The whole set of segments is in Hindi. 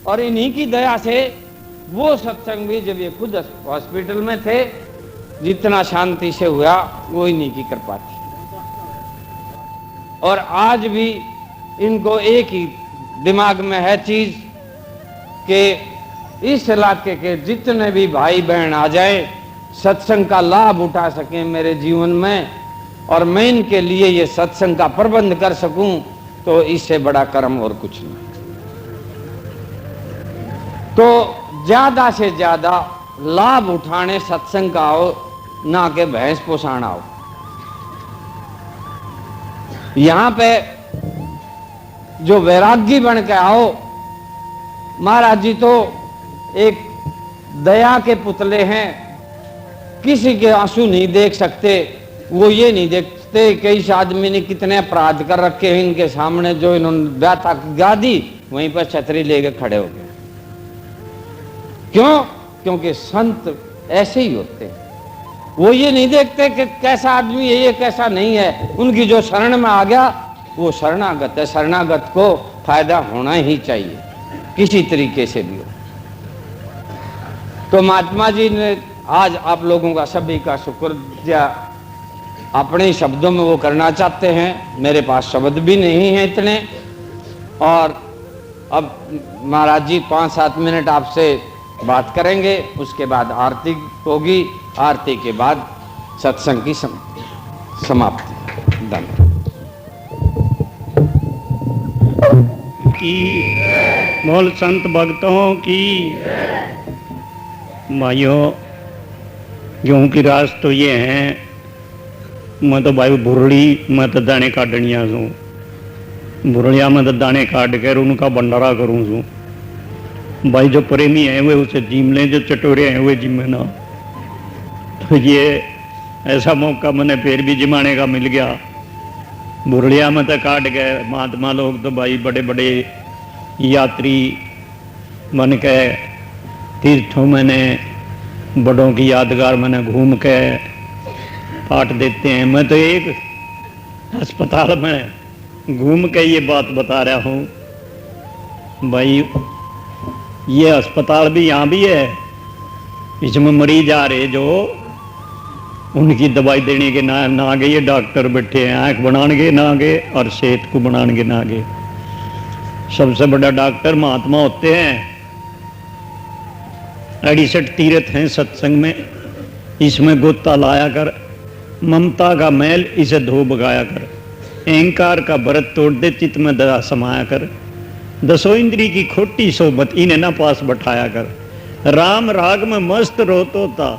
और इन्हीं की दया से वो सत्संग भी, जब ये खुद हॉस्पिटल में थे, जितना शांति से हुआ वो इन्हीं की कृपा थी। और आज भी इनको एक ही दिमाग में है चीज कि इस इलाके के जितने भी भाई बहन आ जाए, सत्संग का लाभ उठा सकें मेरे जीवन में, और मैं इनके लिए ये सत्संग का प्रबंध कर सकूं, तो इससे बड़ा कर्म और कुछ नहीं। तो ज्यादा से ज्यादा लाभ उठाने सत्संग का हो, ना के भैंस पोसाना हो। यहां पे जो वैरागी बन के आओ, महाराज जी तो एक दया के पुतले हैं, किसी के आंसू नहीं देख सकते। वो ये नहीं देखते कि इस आदमी ने कितने अपराध कर रखे हैं इनके सामने, जो इन्होंने व्यथा गा दी वहीं पर छतरी लेके खड़े हो गए। क्यों? क्योंकि संत ऐसे ही होते हैं। वो ये नहीं देखते कि कैसा आदमी है, ये कैसा नहीं है। उनकी जो शरण में आ गया वो शरणागत है। शरणागत को फायदा होना ही चाहिए, किसी तरीके से भी हो। तो महात्मा जी ने आज आप लोगों का सभी का शुक्रिया अपने शब्दों में वो करना चाहते हैं। मेरे पास शब्द भी नहीं है इतने। और अब महाराज जी 5-7 मिनट आपसे बात करेंगे, उसके बाद आरती होगी। आरती के बाद सत्संग की समाप्ति। धन्यवाद। की बोल संत भक्तों की। भाइयों, गेहूं की रास तो ये हैं, मैं तो भाई भुरड़ी मैं तो दाने काटनिया छू। भुरड़िया में तो दाने काट कर उनका भंडारा करूँ छू। भाई जो प्रेमी हैं वे उसे जीम लें, जो चटोरे हैं वे जिमे ना। तो ये ऐसा मौका मैंने फिर भी जिमाने का मिल गया। भुरड़िया में तो काट गए महात्मा लोग, तो भाई बड़े बड़े यात्री बन के तीर्थों में बड़ों की यादगार मैंने घूम के काट देते हैं। मैं तो एक अस्पताल में घूम के ये बात बता रहा हूँ। भाई ये अस्पताल भी यहाँ भी है, इसमें मरीज आ रहे जो उनकी दवाई देने के ना आगे ये डॉक्टर बैठे हैं। आँख बनाने के ना आगे और सेहत को बनाने के ना आगे। सबसे बड़ा डॉक्टर महात्मा होते हैं। 68 तीर्थ हैं सत्संग में, इसमें गोता लाया कर। ममता का मैल इसे धो भगाया कर। अहंकार का भरत तोड़ दे, चित्त में दया समाया कर। दसों इंद्री की खोटी सोबत इन्हें ना पास बैठाया कर। राम राग में मस्त रोतो था,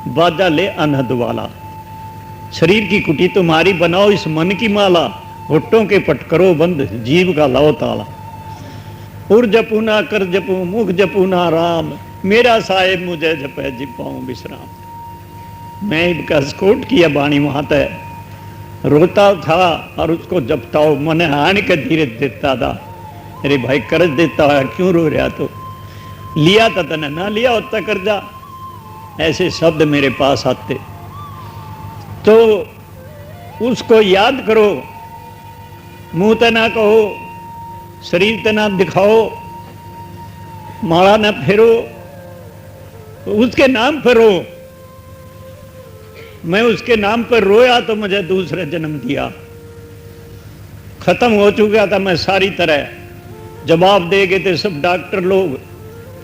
बाजा ले अनहद वाला। शरीर की कुटी तुम्हारी बनाओ इस मन की माला। होठों के पट करो बंद, जीव का लाओ ताला। उर जपू ना कर जपू, मुख जपू ना राम। मेरा साहेब मुझे जपे जी पाऊं विश्राम। मैं इनका स्कोट किया बाणी वहां तक रोता था और उसको जपता हो मन हान के धीरे देता था। अरे भाई कर्ज देता है क्यों रो रहा? तो लिया था तने ना लिया होता कर्जा। ऐसे शब्द मेरे पास आते तो उसको याद करो। मुंह ते ना कहो, शरीर ते ना दिखाओ, माला ना फेरो, उसके नाम पर रो। मैं उसके नाम पर रोया तो मुझे दूसरे जन्म दिया। खत्म हो चुका था मैं सारी तरह। जवाब दे गए थे सब डॉक्टर लोग,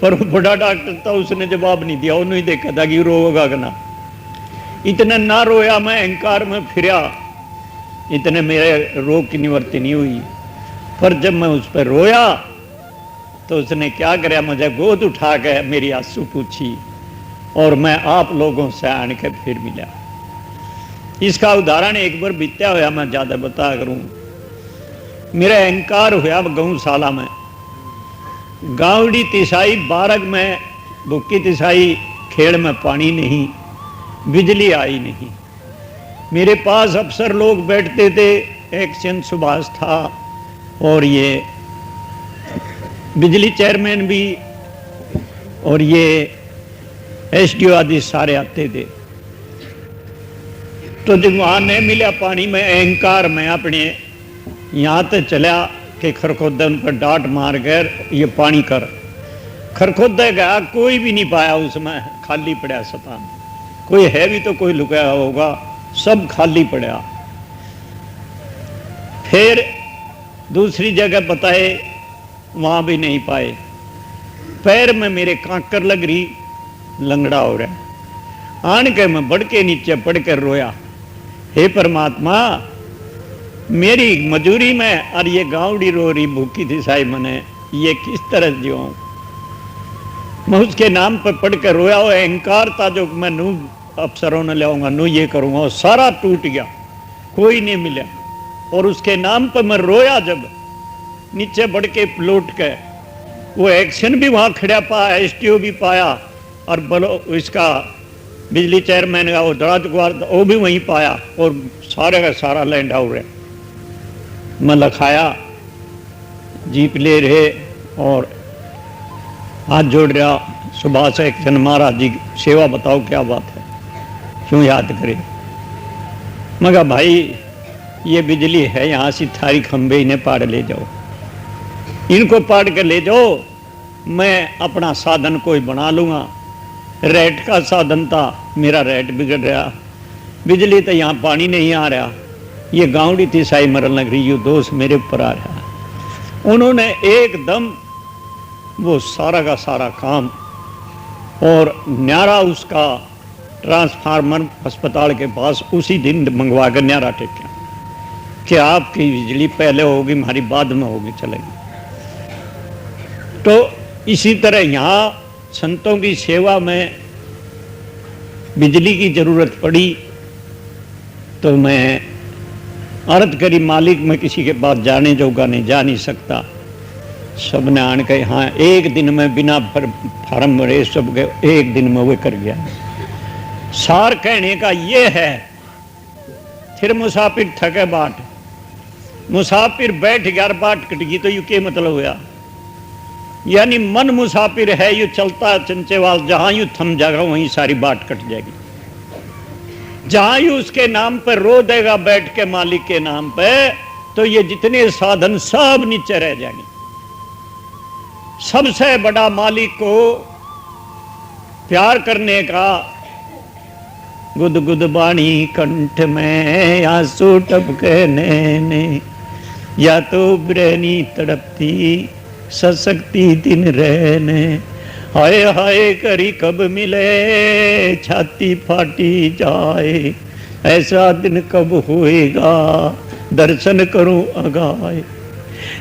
पर वो बड़ा डॉक्टर था, उसने जवाब नहीं दिया। उन्होंने देखा था कि रोगा कि ना। इतने ना रोया मैं, अहंकार में फिरा, इतने मेरे रोग की निवृत्ति नहीं हुई। पर जब मैं उस पर रोया तो उसने क्या कराया, मुझे गोद उठा के मेरी आंसू पूछी और मैं आप लोगों से आन के फिर मिला। इसका उदाहरण एक बार बीत्या हुआ मैं ज्यादा बता करूं। मेरा अहंकार हुआ गौशाला में। गावड़ी तिसाई बारग में भुक्की तिसाई, खेड़ में पानी नहीं, बिजली आई नहीं। मेरे पास अफसर लोग बैठते थे, एक चंद सुभाष था और ये बिजली चेयरमैन भी और ये एसडीओ आदि सारे आते थे। तो जब वहां नहीं मिला पानी में, अहंकार में अपने यहाँ तक चला कि खरखोदन पर डांट मार कर ये पानी कर। खरखोदे गया, कोई भी नहीं पाया उसमें, खाली पड़ा स्थान। कोई है भी तो कोई लुकाया होगा, सब खाली पड़ा। फिर दूसरी जगह बताए, वहां भी नहीं पाए। पैर में मेरे कांकर लग रही, लंगड़ा हो रहा। आन के मैं बढ़ के नीचे पड़ कर रोया, हे परमात्मा, मेरी मजूरी में और ये गांवड़ी रो रही भूखी थी साई मने, ये किस तरह जियो। मैं उसके नाम पर पढ़ कर रोया। वो अहंकार था जो मैं नू अफसरों ने लाऊंगा, नू ये करूंगा, वो सारा टूट गया, कोई नहीं मिला। और उसके नाम पर मैं रोया जब, नीचे बढ़ के लौट के, वो एक्शन भी वहां खड़ा पाया, एसटीओ भी पाया, और बलो इसका बिजली चेयरमैन का वो दड़ाजगवार वो भी वहीं पाया, और सारे का सारा लैंड आउट है। मैं लखाया, जीप ले रहे और हाथ जोड़ रहा, सुबह से एक्शन महाराज जी सेवा बताओ क्या बात है, क्यों याद करे। मगर भाई ये बिजली है, यहाँ से थारी खंबे इन्हें पाड़ ले जाओ, इनको पाड़ कर ले जाओ, मैं अपना साधन कोई बना लूँगा। रेट का साधन था, मेरा रेट बिगड़ रहा, बिजली तो यहाँ पानी नहीं आ रहा, ये गांवड़ी थी साई मरल नगरी, ये दोष मेरे ऊपर आ रहा। उन्होंने एकदम वो सारा का सारा काम और न्यारा उसका ट्रांसफार्मर अस्पताल के पास उसी दिन मंगवा कर न्यारा टेका कि आपकी बिजली पहले होगी, हमारी बाद में होगी, चलेगी। तो इसी तरह यहाँ संतों की सेवा में बिजली की जरूरत पड़ी तो मैं अर्थ करी, मालिक मैं किसी के पास जाने जोगा नहीं, जा नहीं सकता। सबने आन के हाँ एक दिन में बिना फार्म भरे सब के एक दिन में वो कर गया। सार कहने का ये है, फिर मुसाफिर थके बाट, मुसाफिर बैठ गया बाट कट गई, तो यू के मतलब हुआ, यानी मन मुसाफिर है, यू चलता है चंचेवाल, जहां यू थम जाएगा वहीं सारी बाट कट जाएगी। जहां यू उसके नाम पर रो देगा बैठ के मालिक के नाम पे, तो ये जितने साधन सब नीचे रह जाएंगे। सबसे बड़ा मालिक को प्यार करने का गुद गुद बाणी कंठ में आंसू टपके नैने, या तो ब्रहनी तड़पती सशक्ति दिन रहने, हाय हाय करी कब मिले छाती फाटी जाए, ऐसा दिन कब होएगा दर्शन करूं अगाए,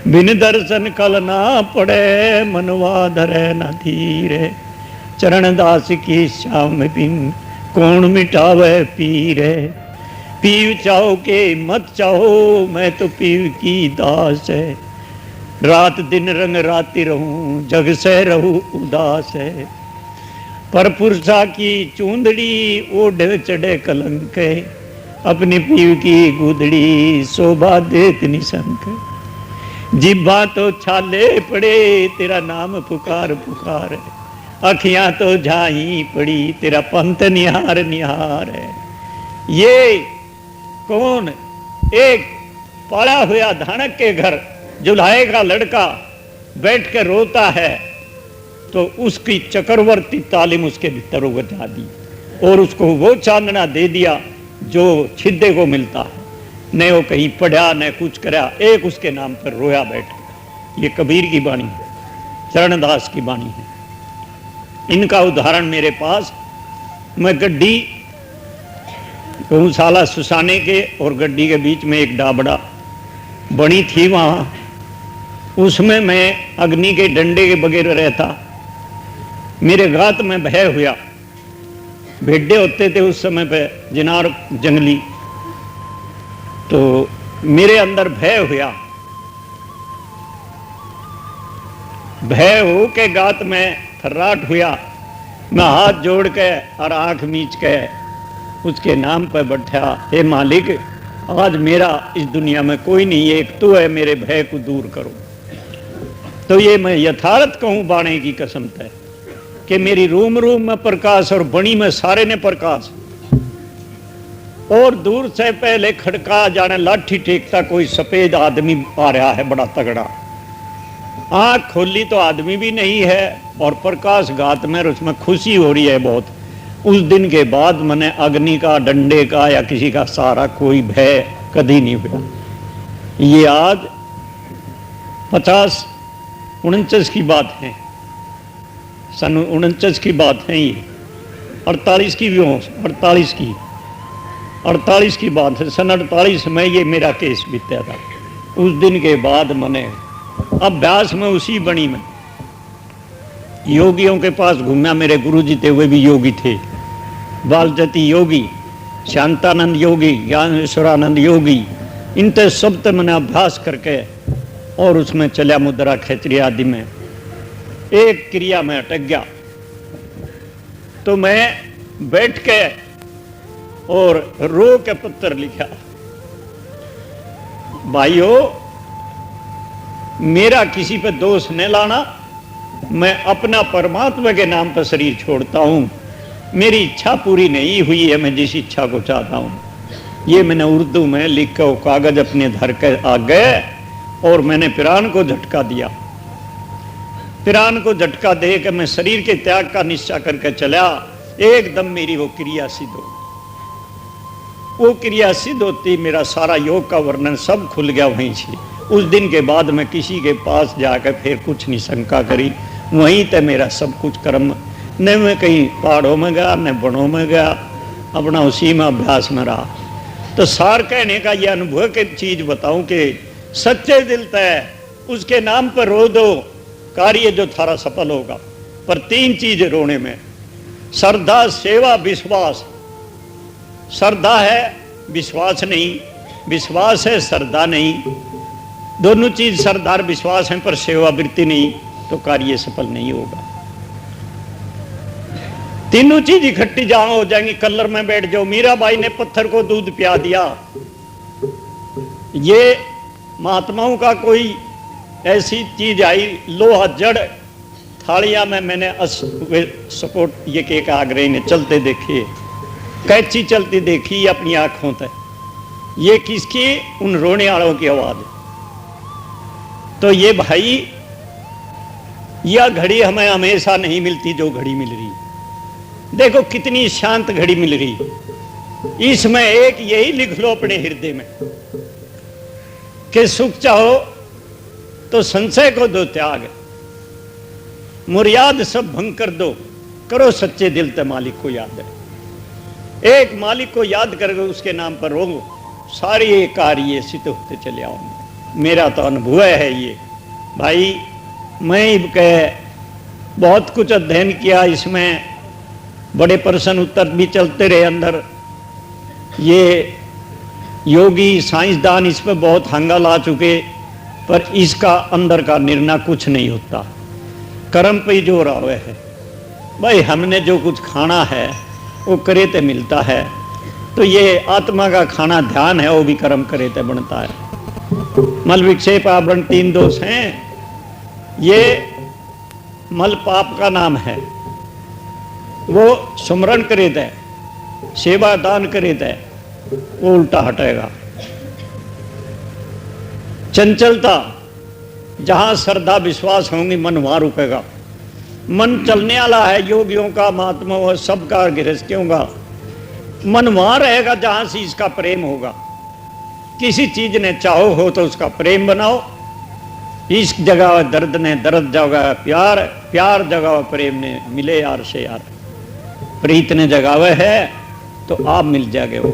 बिन दर्शन कल ना पड़े मनवा धरे न धीरे, चरण दास की श्याम बिन कौन मिटावे पीरे, पीव चाहो के मत चाहो मैं तो पीव की दास है, रात दिन रंग राति रहूं जग से रहूं उदास है, पर पुरुषा की चूंदड़ी ओढ़ चढ़े कलंक, अपनी पीव की गुदड़ी शोभा देत निशंक, जिब्बा तो छाले पड़े तेरा नाम पुकार पुकार, अखियां तो झाई पड़ी तेरा पंथ निहार निहार है। ये कौन, एक पड़ा हुआ धानक के घर जुल्हाए का लड़का बैठ कर रोता है, तो उसकी चक्रवर्ती तालीम उसके भीतर उगता दी और उसको वो चांदना दे दिया जो छिद्दे को मिलता है, न वो कहीं पढ़ा न कुछ करा, एक उसके नाम पर रोया बैठ कर। ये कबीर की वाणी है, चरणदास की वाणी है। इनका उदाहरण मेरे पास, मैं गड्डी गौशाला सुसाने के और गड्डी के बीच में एक डाबड़ा बनी थी, वहाँ उसमें मैं अग्नि के डंडे के बगैर रहता। मेरे गात में भय हुआ, भेड़े होते थे उस समय पे जिनार जंगली, तो मेरे अंदर भय हुआ, भय हो के गात में थर्राट हुआ। मैं हाथ जोड़ के और आंख मीच के उसके नाम पर बैठा, हे मालिक आज मेरा इस दुनिया में कोई नहीं, एक तू है, मेरे भय को दूर करो। तो ये मैं यथार्थ कहूं बाणे की कसम है कि मेरी रूम रूम में प्रकाश और बणी में सारे ने प्रकाश, और दूर से पहले खड़का जाने लाठी टेकता कोई सफेद आदमी आ रहा है बड़ा तगड़ा, आंख खोली तो आदमी भी नहीं है और प्रकाश घात में, उसमें खुशी हो रही है बहुत। उस दिन के बाद मैंने अग्नि का, डंडे का या किसी का सहारा, कोई भय कभी नहीं हुआ। ये आज 50-49 की बात है, सन 49 की बात है, ये 48 की भी हो, 48 की बात है। सन 48 में ये मेरा केस बीता था। उस दिन के बाद मैंने अभ्यास में उसी बणी में योगियों के पास घूमना। मेरे गुरुजी थे, वे भी योगी थे, बालजती योगी, शांतानंद योगी, ज्ञानेश्वरानंद योगी, इनते सब ते मैंने अभ्यास करके और उसमें चलिया मुद्रा खेचरी आदि में। एक क्रिया में अटक गया तो मैं बैठ के और रो के पत्र लिखा, भाइयों मेरा किसी पे दोष नहीं लाना, मैं अपना परमात्मा के नाम पर शरीर छोड़ता हूं, मेरी इच्छा पूरी नहीं हुई है, मैं जिस इच्छा को चाहता हूं। ये मैंने उर्दू में लिख कर वो कागज अपने धर के आ गए और मैंने पिरान को झटका दिया। पिरान को झटका दे के मैं शरीर के त्याग का निश्चय करके चला। एकदम मेरी वो क्रिया सिद्ध हो, वो क्रिया सिद्ध होती मेरा सारा योग का वर्णन सब खुल गया वहीं से। उस दिन के बाद मैं किसी के पास जाकर फिर कुछ नहीं शंका करी, वहीं तक मेरा सब कुछ कर्म, न मैं कहीं पहाड़ों में गया न बनों में गया, अपना उसी में अभ्यास में रहा। तो सार कहने का ये अनुभव की चीज बताऊं कि सच्चे दिल तय उसके नाम पर रो दो, कार्य जो थारा सफल होगा। पर 3 चीज रोने में, श्रद्धा, सेवा, विश्वास। श्रद्धा है, विश्वास नहीं, विश्वास है, श्रद्धा नहीं। दोनों चीज श्रद्धा और विश्वास है, पर सेवा वृत्ति नहीं तो कार्य सफल नहीं होगा। तीनों चीज इकट्ठी जहां हो जाएंगी, कलर में बैठ जाओ। मीराबाई ने पत्थर को दूध पिया दिया। ये महात्माओं का कोई ऐसी चीज आई, लोहा जड़ थालियां में मैंने सपोर्ट ये के आग्रह ने चलते देखे, कैची चलती देखी अपनी आंखों तक। ये किसकी? उन रोने वालों की आवाज। तो ये भाई, यह घड़ी हमें हमेशा नहीं मिलती जो घड़ी मिल रही। देखो कितनी शांत घड़ी मिल रही। इसमें एक यही लिख लो अपने हृदय में कि सुख चाहो तो संशय को दो त्याग, मुर्याद सब भंग कर दो, करो सच्चे दिल से मालिक को याद है। एक मालिक को याद करके उसके नाम पर रोगो, सारी ये कार्य सिद्ध होते चले आओगे। मेरा तो अनुभव है ये भाई। मैं बहुत कुछ अध्ययन किया, इसमें बड़े प्रश्न उत्तर भी चलते रहे अंदर। ये योगी साइंसदान इस पर बहुत हंगा ला चुके, पर इसका अंदर का निर्णय कुछ नहीं होता, कर्म पे जो रहा है। भाई हमने जो कुछ खाना है वो करे ते मिलता है, तो ये आत्मा का खाना ध्यान है, वो भी कर्म करे ते बनता है। मल विक्षेप आवरण 3 दोष हैं। ये मल पाप का नाम है, वो सुमरण करे दे, सेवा दान करे दे, वो उल्टा हटेगा। चंचलता, जहां श्रद्धा विश्वास होंगी मन वहां रुकेगा। मन चलने वाला है, योगियों का, महात्माओं, सबका, गृहस्थियों का। मन वहां रहेगा जहां से इसका प्रेम होगा। किसी चीज ने चाहो हो तो उसका प्रेम बनाओ। इश्क जगावे दर्द ने, दर्द जगावे प्यार, प्यार जगावे प्रेम ने, मिले यार से यार। प्रीत ने जगावे है तो आप मिल जागे हो।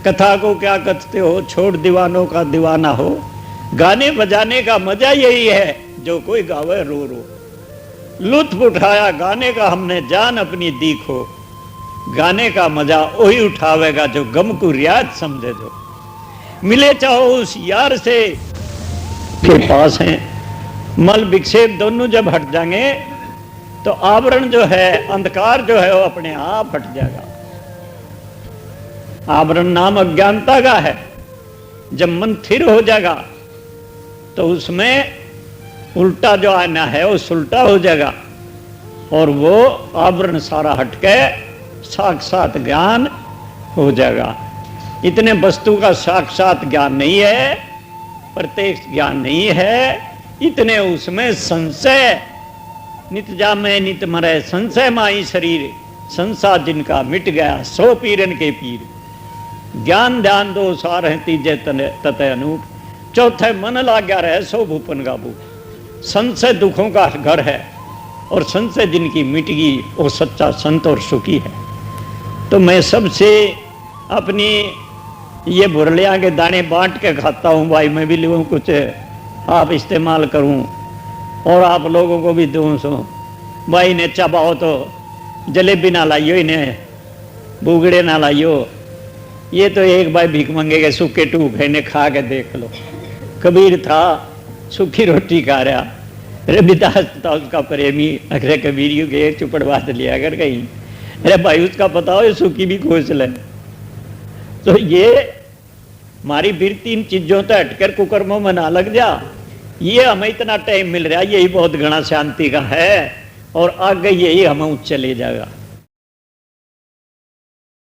कथा को क्या कहते हो, छोड़ दीवानों का दीवाना हो। गाने बजाने का मजा यही है, जो कोई गावे रो रो। लुत्फ उठाया गाने का हमने, जान अपनी दीखो। गाने का मजा वही उठावेगा जो गम को रियाज समझे। जो मिले चाहो उस यार से के पास हैं। मल विक्षेप दोनों जब हट जाएंगे तो आवरण जो है, अंधकार जो है, वो अपने आप हट जाएगा। आवरण नाम अज्ञानता का है। जब मन स्थिर हो जाएगा तो उसमें उल्टा जो आना है वो सुलटा हो जाएगा, और वो आवरण सारा हटके साक्षात ज्ञान हो जाएगा। इतने वस्तु का साक्षात ज्ञान नहीं है, प्रत्यक्ष ज्ञान नहीं है, इतने उसमें संशय नित जामे नित मरे, संशय माई शरीर, संसार जिनका मिट गया सो पीरन के पीर। ज्ञान ध्यान दो सार है तीजे ततः अनूप, चौथे मन लाग्या रहे सो भूपन का भूप। संशय दुखों का घर है और संशय जिनकी मिट गई वो सच्चा संत और सुखी है। तो मैं सबसे अपनी ये बुरलियाँ के दाने बांट के खाता हूँ भाई, मैं भी लूँ कुछ आप इस्तेमाल करूँ और आप लोगों को भी दूँ। सो भाई ने चबाओ तो जलेबी ना लाइयो, इन्हें बुगड़े ना लाइयो, ये तो एक भाई भीख मंगेगा सूखे टूक है, इन्हें खा के देख लो। कबीर था सूखी रोटी खा रहा, रविदास था उसका प्रेमी, अरे कबीर यू गए चुपड़ बात लिया कर कहीं, अरे भाई उसका पता हो सूखी भी खोज ले। तो ये हमारी वृत्ति इन चीजों से हटकर कुकर्मों में ना लग जा, ये हमें इतना टाइम मिल रहा है, यही बहुत घना शांति का है और आगे यही हमें उच्च ले जाएगा।